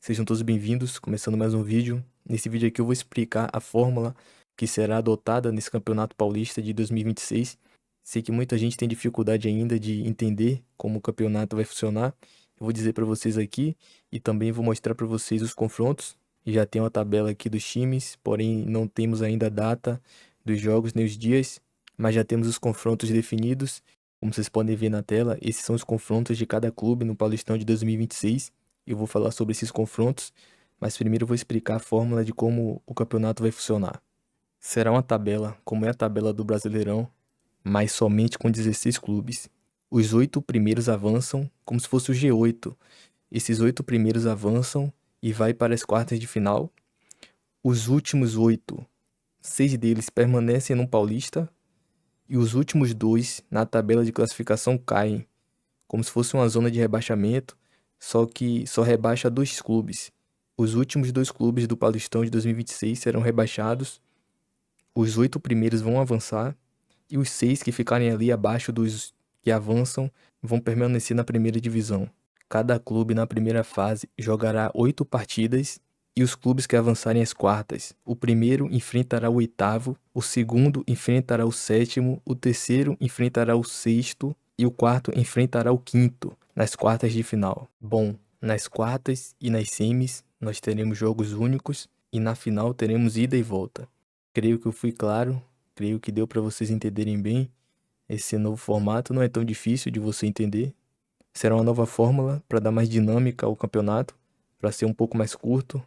Sejam todos bem-vindos, começando mais um vídeo. Nesse vídeo aqui eu vou explicar a fórmula que será adotada nesse Campeonato Paulista de 2026. Sei que muita gente tem dificuldade ainda de entender como o campeonato vai funcionar. Eu vou dizer para vocês aqui e também vou mostrar para vocês os confrontos. Já tem uma tabela aqui dos times, porém não temos ainda a data dos jogos nem os dias, mas já temos os confrontos definidos. Como vocês podem ver na tela, esses são os confrontos de cada clube no Paulistão de 2026. Eu vou falar sobre esses confrontos, mas primeiro eu vou explicar a fórmula de como o campeonato vai funcionar. Será uma tabela, como é a tabela do Brasileirão, mas somente com 16 clubes. Os 8 primeiros avançam como se fosse o G8. Esses 8 primeiros avançam e vai para as quartas de final. Os últimos 8, 6 deles permanecem no Paulista e os últimos 2 na tabela de classificação caem, como se fosse uma zona de rebaixamento, só que só rebaixa 2 clubes. Os últimos 2 clubes do Paulistão de 2026 serão rebaixados, os 8 primeiros vão avançar, e os 6 que ficarem ali abaixo dos que avançam vão permanecer na primeira divisão. Cada clube na primeira fase jogará 8 partidas, e os clubes que avançarem às quartas, o primeiro enfrentará o oitavo, o segundo enfrentará o sétimo, o terceiro enfrentará o sexto, e o quarto enfrentará o quinto nas quartas de final. Bom, nas quartas e nas semis nós teremos jogos únicos e na final teremos ida e volta. Creio que eu fui claro, creio que deu para vocês entenderem bem. Esse novo formato não é tão difícil de você entender. Será uma nova fórmula para dar mais dinâmica ao campeonato, para ser um pouco mais curto.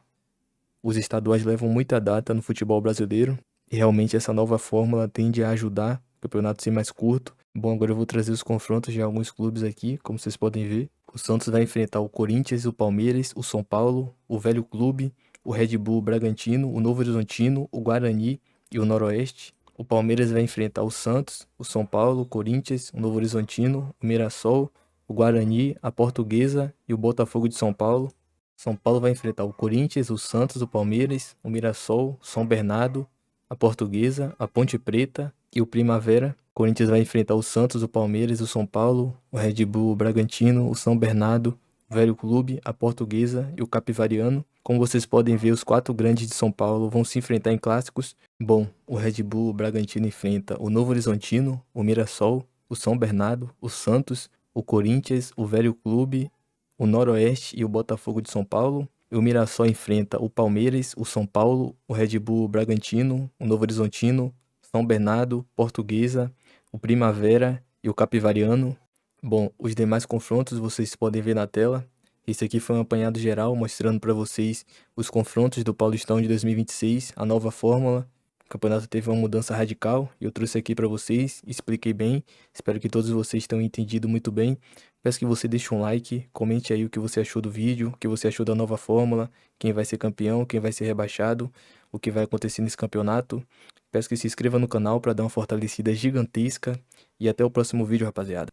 Os estaduais levam muita data no futebol brasileiro e realmente essa nova fórmula tende a ajudar o campeonato a ser mais curto. Bom, agora eu vou trazer os confrontos de alguns clubes aqui, como vocês podem ver. O Santos vai enfrentar o Corinthians, o Palmeiras, o São Paulo, o Velho Clube, o Red Bull Bragantino, o Novo Horizontino, o Guarani e o Noroeste. O Palmeiras vai enfrentar o Santos, o São Paulo, o Corinthians, o Novo Horizontino, o Mirassol, o Guarani, a Portuguesa e o Botafogo de São Paulo. São Paulo vai enfrentar o Corinthians, o Santos, o Palmeiras, o Mirassol, São Bernardo, a Portuguesa, a Ponte Preta e o Primavera. O Corinthians vai enfrentar o Santos, o Palmeiras, o São Paulo, o Red Bull, o Bragantino, o São Bernardo, o Velho Clube, a Portuguesa e o Capivariano. Como vocês podem ver, os 4 grandes de São Paulo vão se enfrentar em clássicos. Bom, o Red Bull, o Bragantino enfrenta o Novo Horizontino, o Mirassol, o São Bernardo, o Santos, o Corinthians, o Velho Clube, o Noroeste e o Botafogo de São Paulo. O Mirassol enfrenta o Palmeiras, o São Paulo, o Red Bull, o Bragantino, o Novo Horizontino, São Bernardo, Portuguesa, o Primavera e o Capivariano. Bom, os demais confrontos vocês podem ver na tela. Esse aqui foi um apanhado geral mostrando para vocês os confrontos do Paulistão de 2026, a nova fórmula. O campeonato teve uma mudança radical e eu trouxe aqui para vocês, expliquei bem. Espero que todos vocês tenham entendido muito bem. Peço que você deixe um like, comente aí o que você achou do vídeo, o que você achou da nova fórmula, quem vai ser campeão, quem vai ser rebaixado, o que vai acontecer nesse campeonato. Peço que se inscreva no canal para dar uma fortalecida gigantesca e até o próximo vídeo, rapaziada.